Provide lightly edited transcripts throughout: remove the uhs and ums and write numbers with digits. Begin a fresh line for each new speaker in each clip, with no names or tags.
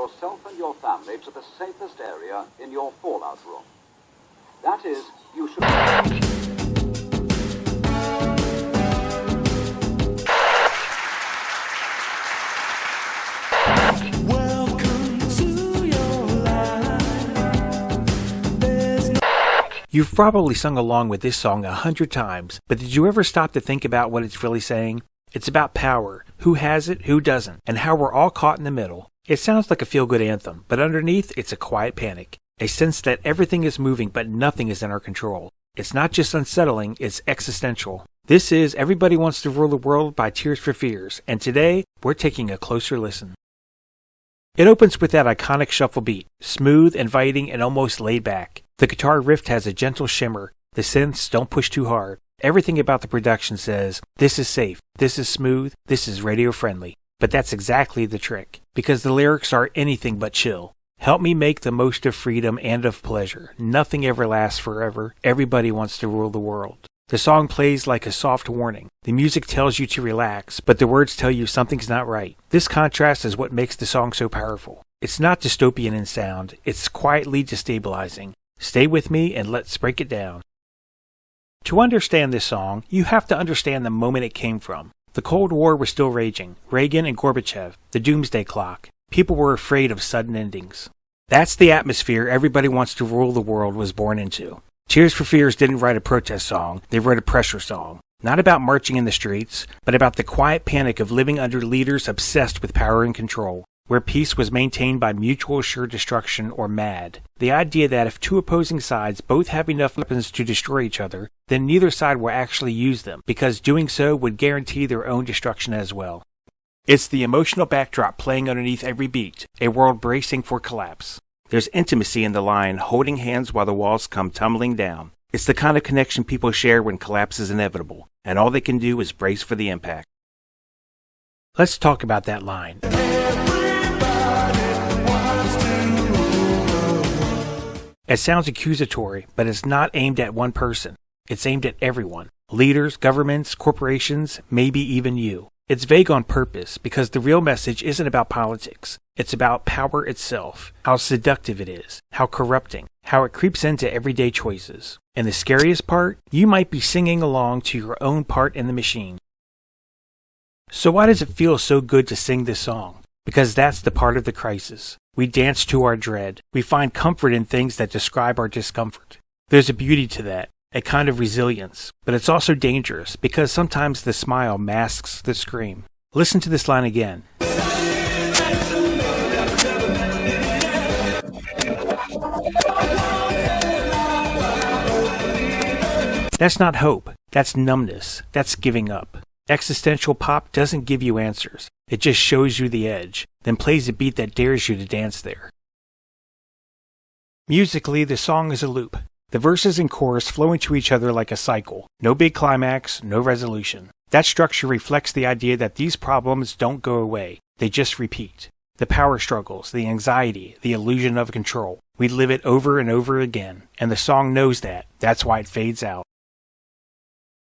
yourself and your family to the safest area in your fallout room. That is, you should...
You've probably sung along with this song 100 times, but did you ever stop to think about what it's really saying? It's about power, who has it, who doesn't, and how we're all caught in the middle. It sounds like a feel-good anthem, but underneath it's a quiet panic, a sense that everything is moving but nothing is in our control. It's not just unsettling, it's existential. This is Everybody Wants to Rule the World by Tears for Fears, and today we're taking a closer listen. It opens with that iconic shuffle beat, smooth, inviting, and almost laid back. The guitar riff has a gentle shimmer. The synths don't push too hard. Everything about the production says, this is safe, this is smooth, this is radio friendly. But that's exactly the trick, because the lyrics are anything but chill. Help me make the most of freedom and of pleasure. Nothing ever lasts forever. Everybody wants to rule the world. The song plays like a soft warning. The music tells you to relax, but the words tell you something's not right. This contrast is what makes the song so powerful. It's not dystopian in sound, it's quietly destabilizing. Stay with me and let's break it down. To understand this song, you have to understand the moment it came from. The Cold War was still raging. Reagan and Gorbachev, the doomsday clock. People were afraid of sudden endings. That's the atmosphere Everybody Wants to Rule the World was born into. Tears for Fears didn't write a protest song, they wrote a pressure song. Not about marching in the streets, but about the quiet panic of living under leaders obsessed with power and control, where peace was maintained by mutual assured destruction or MAD. The idea that if two opposing sides both have enough weapons to destroy each other, then neither side will actually use them, because doing so would guarantee their own destruction as well. It's the emotional backdrop playing underneath every beat, a world bracing for collapse. There's intimacy in the line, holding hands while the walls come tumbling down. It's the kind of connection people share when collapse is inevitable, and all they can do is brace for the impact. Let's talk about that line. It sounds accusatory, but it's not aimed at one person. It's aimed at everyone. Leaders, governments, corporations, maybe even you. It's vague on purpose because the real message isn't about politics. It's about power itself, how seductive it is, how corrupting, how it creeps into everyday choices. And the scariest part, you might be singing along to your own part in the machine. So why does it feel so good to sing this song? Because that's the part of the crisis. We dance to our dread. We find comfort in things that describe our discomfort. There's a beauty to that, a kind of resilience. But it's also dangerous because sometimes the smile masks the scream. Listen to this line again. That's not hope. That's numbness. That's giving up. Existential pop doesn't give you answers. It just shows you the edge, then plays a beat that dares you to dance there. Musically, the song is a loop. The verses and chorus flow into each other like a cycle. No big climax, no resolution. That structure reflects the idea that these problems don't go away. They just repeat. The power struggles, the anxiety, the illusion of control. We live it over and over again, and the song knows that. That's why it fades out.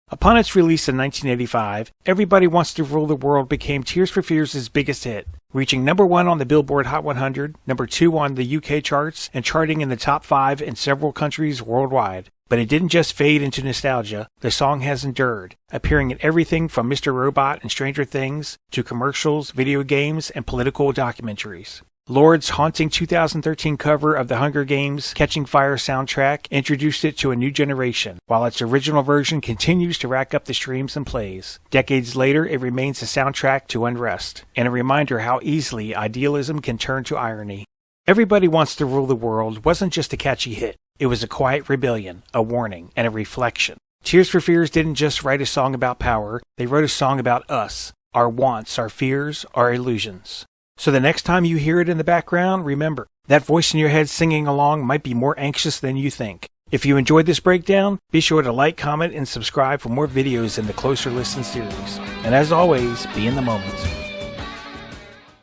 Upon its release in 1985, Everybody Wants to Rule the World became Tears for Fears' biggest hit, reaching number 1 on the Billboard Hot 100, number 2 on the UK charts, and charting in the top 5 in several countries worldwide. But it didn't just fade into nostalgia. The song has endured, appearing in everything from Mr. Robot and Stranger Things to commercials, video games, and political documentaries. Lord's haunting 2013 cover of the Hunger Games' Catching Fire soundtrack introduced it to a new generation, while its original version continues to rack up the streams and plays. Decades later, it remains a soundtrack to unrest, and a reminder how easily idealism can turn to irony. Everybody Wants to Rule the World wasn't just a catchy hit. It was a quiet rebellion, a warning, and a reflection. Tears for Fears didn't just write a song about power, they wrote a song about us, our wants, our fears, our illusions. So the next time you hear it in the background, remember, that voice in your head singing along might be more anxious than you think. If you enjoyed this breakdown, be sure to like, comment, and subscribe for more videos in the Closer Listen series. And as always, be in the moment.